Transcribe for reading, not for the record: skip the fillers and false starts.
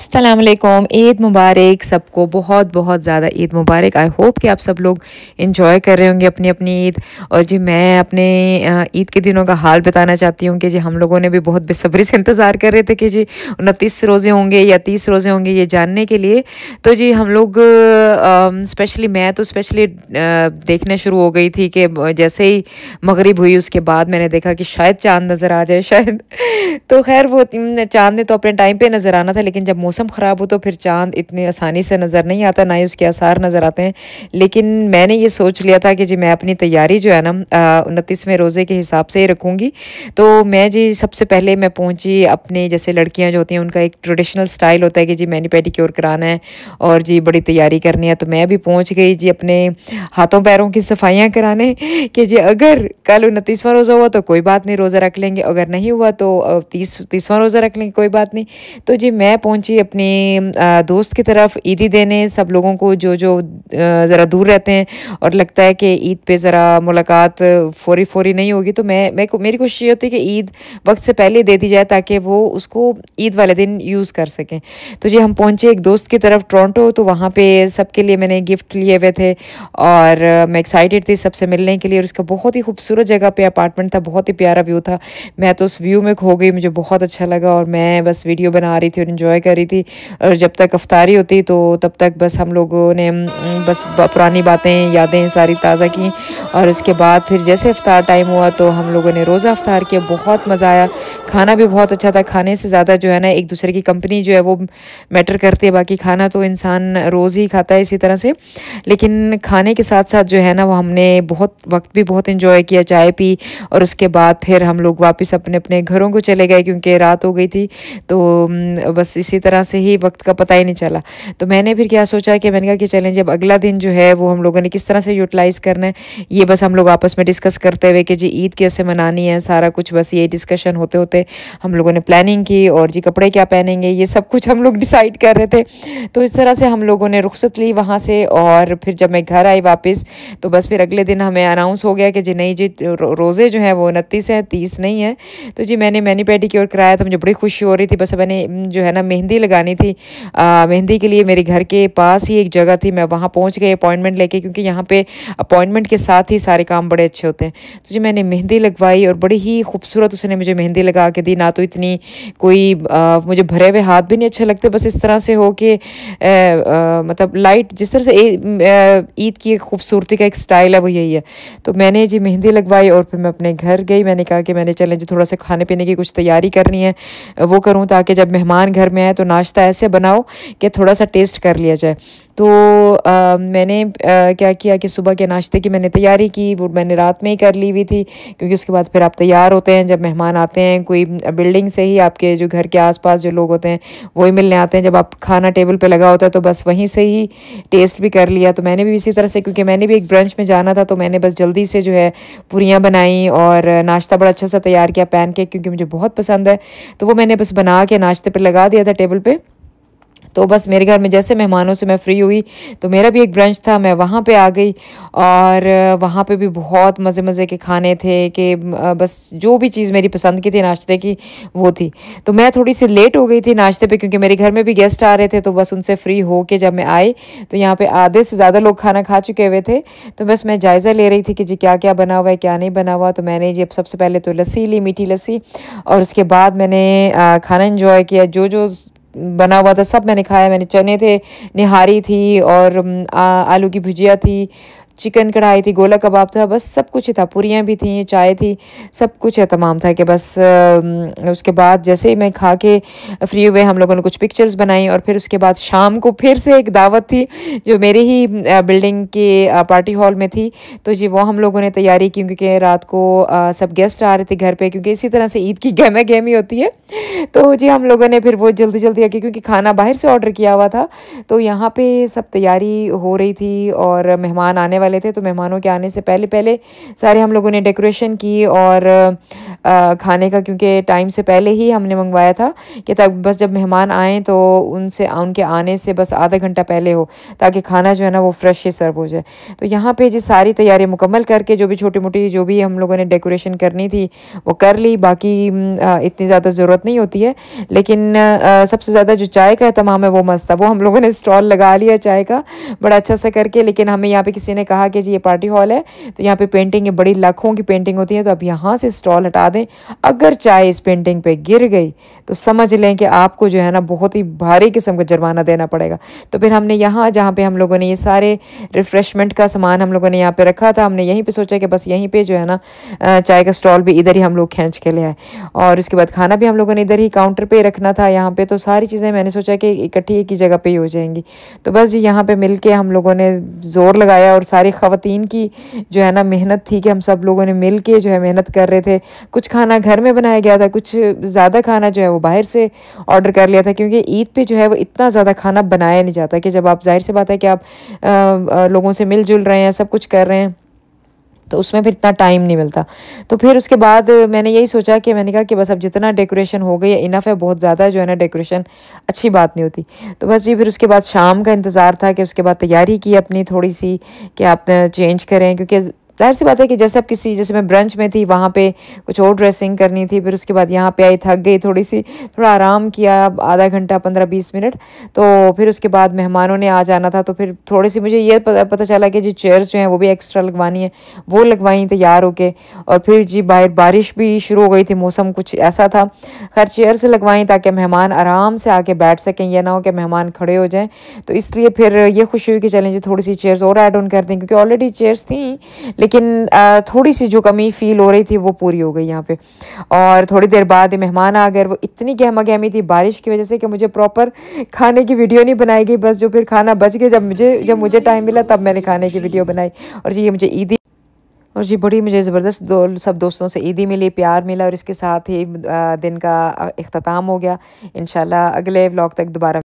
अस्सलाम वालेकुम। ईद मुबारक सबको, बहुत बहुत ज़्यादा ईद मुबारक। आई होप कि आप सब लोग इंजॉय कर रहे होंगे अपनी अपनी ईद। और जी मैं अपने ईद के दिनों का हाल बताना चाहती हूँ कि जी हम लोगों ने भी बहुत बेसब्री से इंतज़ार कर रहे थे कि जी 29 रोज़े होंगे या 30 रोज़े होंगे ये जानने के लिए। तो जी हम लोग स्पेशली मैं तो स्पेशली देखने शुरू हो गई थी कि जैसे ही मगरिब हुई उसके बाद मैंने देखा कि शायद चाँद नज़र आ जाए शायद। तो खैर वो चाँद ने तो अपने टाइम पे नज़र आना था, लेकिन जब मौसम ख़राब हो तो फिर चाँद इतनी आसानी से नज़र नहीं आता, ना ही उसके आसार नज़र आते हैं। लेकिन मैंने ये सोच लिया था कि जी मैं अपनी तैयारी जो है ना 29वें रोज़े के हिसाब से ही रखूँगी। तो मैं जी सबसे पहले मैं पहुँची अपने, जैसे लड़कियाँ जो होती हैं उनका एक ट्रेडिशनल स्टाइल होता है कि जी मैनी पेडिक्योर कराना है और जी बड़ी तैयारी करनी है। तो मैं भी पहुँच गई जी अपने हाथों पैरों की सफाइयाँ कराने कि जी अगर कल 29वां रोज़ा हुआ तो कोई बात नहीं, रोज़ा रख लेंगे, अगर नहीं हुआ तो 30वां रोज़ा रख लेंगे, कोई बात नहीं। तो जी मैं पहुंची अपनी दोस्त की तरफ ईदी देने, सब लोगों को जो जो ज़रा दूर रहते हैं और लगता है कि ईद पे ज़रा मुलाकात फ़ौरी फ़ौरी नहीं होगी, तो मेरी कोशिश ये होती है कि ईद वक्त से पहले दे दी जाए ताकि वो उसको ईद वाले दिन यूज़ कर सकें। तो जी हम पहुंचे एक दोस्त की तरफ टोरंटो, तो वहाँ पे सबके लिए मैंने गिफ्ट लिए हुए थे और मैं एक्साइटेड थी सबसे मिलने के लिए। और उसका बहुत ही खूबसूरत जगह पे अपार्टमेंट था, बहुत ही प्यारा व्यू था। मैं तो उस व्यू में खो गई, मुझे बहुत अच्छा लगा और मैं बस वीडियो बना रही थी और इन्जॉय कर रही थी। और जब तक अफ्तारी होती तो तब तक बस हम लोगों ने बस पुरानी बातें यादें सारी ताज़ा की। और उसके बाद फिर जैसे अफ्तार टाइम हुआ तो हम लोगों ने रोज़ा अफ्तार किया, बहुत मज़ा आया। खाना भी बहुत अच्छा था, खाने से ज़्यादा जो है ना एक दूसरे की कंपनी जो है वो मैटर करती है। बाकी खाना तो इंसान रोज़ ही खाता है इसी तरह से, लेकिन खाने के साथ साथ जो है ना वो हमने बहुत वक्त भी बहुत इन्जॉय किया, चाय पी और उसके बाद फिर हम लोग वापस अपने अपने घरों को चले गए क्योंकि रात हो गई थी। तो बस इसी तरह से ही वक्त का पता ही नहीं चला। तो मैंने फिर क्या सोचा कि मैंने कहा कि चलें जब अगला दिन जो है वो हम लोगों ने किस तरह से यूटिलाइज़ करना है, ये बस हम लोग आपस में डिस्कस करते हुए कि जी ईद कैसे मनानी है, सारा कुछ बस ये डिस्कशन होते होते हम लोगों ने प्लानिंग की और जी कपड़े क्या पहनेंगे ये सब कुछ हम लोग डिसाइड कर रहे थे। तो इस तरह से हम लोगों ने रुखसत ली वहाँ से। और फिर जब मैं घर आई वापस तो बस फिर अगले दिन हमें अनाउंस हो गया कि जी नहीं जी रोज़े जो हैं वो 29 हैं, 30 नहीं है। तो जी मैंने मैनी पेडिक्योर कराया तो मुझे बड़ी खुशी हो रही थी। बस मैंने जो है ना मेहंदी लगानी थी, मेहंदी के लिए मेरे घर के पास ही एक जगह थी, मैं वहाँ पहुँच गई अपॉइंटमेंट लेके, क्योंकि यहाँ पे अपॉइंटमेंट के साथ ही सारे काम बड़े अच्छे होते हैं। तो जी मैंने मेहंदी लगवाई और बड़ी ही खूबसूरत उसने मुझे मेहंदी लगा के दी। ना तो इतनी कोई मुझे भरे हुए हाथ भी नहीं अच्छे लगते, बस इस तरह से हो कि मतलब लाइट जिस तरह से ईद की खूबसूरती का एक स्टाइल है वो यही है। तो मैंने जी मेहंदी लगवाई और फिर मैं अपने घर गई। मैंने कहा कि मैंने चलें जी थोड़ा सा खाने पीने की कुछ तैयारी करनी है वो करूं, ताकि जब मेहमान घर में आए तो नाश्ता ऐसे बनाओ कि थोड़ा सा टेस्ट कर लिया जाए। तो मैंने क्या किया कि सुबह के नाश्ते की मैंने तैयारी की, वो मैंने रात में ही कर ली हुई थी, क्योंकि उसके बाद फिर आप तैयार होते हैं जब मेहमान आते हैं, कोई बिल्डिंग से ही आपके जो घर के आसपास जो लोग होते हैं वही मिलने आते हैं। जब आप खाना टेबल पे लगा होता है तो बस वहीं से ही टेस्ट भी कर लिया। तो मैंने भी इसी तरह से, क्योंकि मैंने भी एक ब्रंच में जाना था, तो मैंने बस जल्दी से जो है पूरियाँ बनाई और नाश्ता बड़ा अच्छा सा तैयार किया, पैनकेक क्योंकि मुझे बहुत पसंद है। तो वो मैंने बस बना के नाश्ते पर लगा दिया था टेबल पे। तो बस मेरे घर में जैसे मेहमानों से मैं फ्री हुई तो मेरा भी एक ब्रंच था, मैं वहाँ पे आ गई और वहाँ पे भी बहुत मज़े मज़े के खाने थे कि बस जो भी चीज़ मेरी पसंद की थी नाश्ते की वो थी। तो मैं थोड़ी सी लेट हो गई थी नाश्ते पे, क्योंकि मेरे घर में भी गेस्ट आ रहे थे। तो बस उनसे फ्री हो के जब मैं आई तो यहाँ पे आधे से ज़्यादा लोग खाना खा चुके हुए थे। तो बस मैं जायज़ा ले रही थी कि जी क्या क्या बना हुआ है क्या नहीं बना हुआ। तो मैंने जी सबसे पहले तो लस्सी ली, मीठी लस्सी, और उसके बाद मैंने खाना इंजॉय किया। जो जो बना हुआ था सब मैंने खाया। मैंने चने थे, निहारी थी और आलू की भुजिया थी, चिकन कढ़ाई थी, गोला कबाब था, बस सब कुछ ही था, पूरियाँ भी थी, चाय थी, सब कुछ है तमाम था कि बस उसके बाद जैसे ही मैं खा के फ्री हुए हम लोगों ने कुछ पिक्चर्स बनाई। और फिर उसके बाद शाम को फिर से एक दावत थी जो मेरे ही बिल्डिंग के पार्टी हॉल में थी। तो जी वो हम लोगों ने तैयारी की, क्योंकि रात को सब गेस्ट आ रहे थे घर पे, क्योंकि इसी तरह से ईद की गहमा गहमी होती है। तो जी हम लोगों ने फिर वो जल्दी जल्दी आके, क्योंकि खाना बाहर से ऑर्डर किया हुआ था, तो यहाँ पे सब तैयारी हो रही थी और मेहमान आने वाले थे, तो मेहमानों के आने से पहले पहले सारे हम लोगों ने डेकोरेशन की और खाने का, क्योंकि टाइम से पहले ही हमने मंगवाया था कि तब बस जब मेहमान आएँ तो उनके आने से बस आधा घंटा पहले हो, ताकि खाना जो है ना वो फ्रेश ही सर्व हो जाए। तो यहाँ पे जी सारी तैयारी मुकम्मल करके जो भी छोटी-मोटी जो भी हम लोगों ने डेकोरेशन करनी थी वो कर ली। बाकी इतनी ज़्यादा ज़रूरत नहीं होती है, लेकिन सबसे ज़्यादा जो चाय का एहतमाम है वो मस्त था। वो हम लोगों ने स्टॉल लगा लिया चाय का बड़ा अच्छा सा करके, लेकिन हमें यहाँ पे किसी ने कहा कि जी ये पार्टी हॉल है, तो यहाँ पे पेंटिंग है, बड़ी लाखों की पेंटिंग होती है, तो आप यहाँ से स्टॉल हटा दें। अगर चाय इस पेंटिंग पे गिर गई तो समझ लें कि आपको जो है ना बहुत ही भारी किस्म का जुर्माना देना पड़ेगा। तो फिर हमने यहाँ जहाँ पे हम लोगों ने ये सारे रिफ्रेशमेंट का सामान हम लोगों ने यहाँ पे रखा था, हमने यहीं पे सोचा कि बस यहीं पे जो है ना चाय का स्टॉल भी इधर ही हम लोग खींच के ले आए, और उसके बाद खाना भी हम लोगों ने इधर ही काउंटर पे रखना था यहाँ पे। तो सारी चीज़ें मैंने सोचा कि इकट्ठी एक ही जगह पे ही हो जाएंगी। तो बस जी यहाँ पे मिल के हम लोगों ने ज़ोर लगाया, और सारी ख़वातीन की जो है ना मेहनत थी कि हम सब लोगों ने मिल के जो है मेहनत कर रहे थे। कुछ खाना घर में बनाया गया था, कुछ ज़्यादा खाना जो है वो बाहर से ऑर्डर कर लिया था, क्योंकि ईद पे जो है वो इतना ज़्यादा खाना बनाया नहीं जाता, कि जब आप ज़ाहिर सी बात है कि आप लोगों से मिलजुल रहे हैं, सब कुछ कर रहे हैं, तो उसमें फिर इतना टाइम नहीं मिलता। तो फिर उसके बाद मैंने यही सोचा कि मैंने कहा कि बस अब जितना डेकोरेशन हो गई है इनफ है, बहुत ज़्यादा जो है ना डेकोरेशन अच्छी बात नहीं होती। तो बस ये फिर उसके बाद शाम का इंतज़ार था कि उसके बाद तैयारी की अपनी थोड़ी सी कि आप चेंज करें, क्योंकि ज़ाहिर सी बात है कि जैसे अब किसी, जैसे मैं ब्रंच में थी वहाँ पे कुछ और ड्रेसिंग करनी थी, फिर उसके बाद यहाँ पे आई, थक गई थोड़ी सी, थोड़ा आराम किया आधा घंटा 15-20 मिनट। तो फिर उसके बाद मेहमानों ने आ जाना था, तो फिर थोड़ी सी मुझे ये पता चला कि जी चेयर्स जो हैं वो भी एक्स्ट्रा लगवानी है, वो लगवाई तैयार होके। और फिर जी बाहर बारिश भी शुरू हो गई थी, मौसम कुछ ऐसा था, खैर चेयर्स लगवाई ताकि मेहमान आराम से आके बैठ सकें, यह ना हो कि मेहमान खड़े हो जाएँ। तो इसलिए फिर ये खुशी हुई कि चलें जी थोड़ी सी चेयर्स और ऐड ऑन कर दें, क्योंकि ऑलरेडी चेयर्स थी, लेकिन थोड़ी सी जो कमी फील हो रही थी वो पूरी हो गई यहाँ पे। और थोड़ी देर बाद मेहमान आ गए, वो इतनी गहमा गहमी थी बारिश की वजह से कि मुझे प्रॉपर खाने की वीडियो नहीं बनाई गई। बस जो फिर खाना बच गया, जब मुझे टाइम मिला तब मैंने खाने की वीडियो बनाई। और जी ये मुझे ईदी, और जी बड़ी मुझे ज़बरदस्त सब दोस्तों से ईदी मिली, प्यार मिला, और इसके साथ ही दिन का इख्तिताम हो गया। इंशाल्लाह अगले व्लॉग तक दोबारा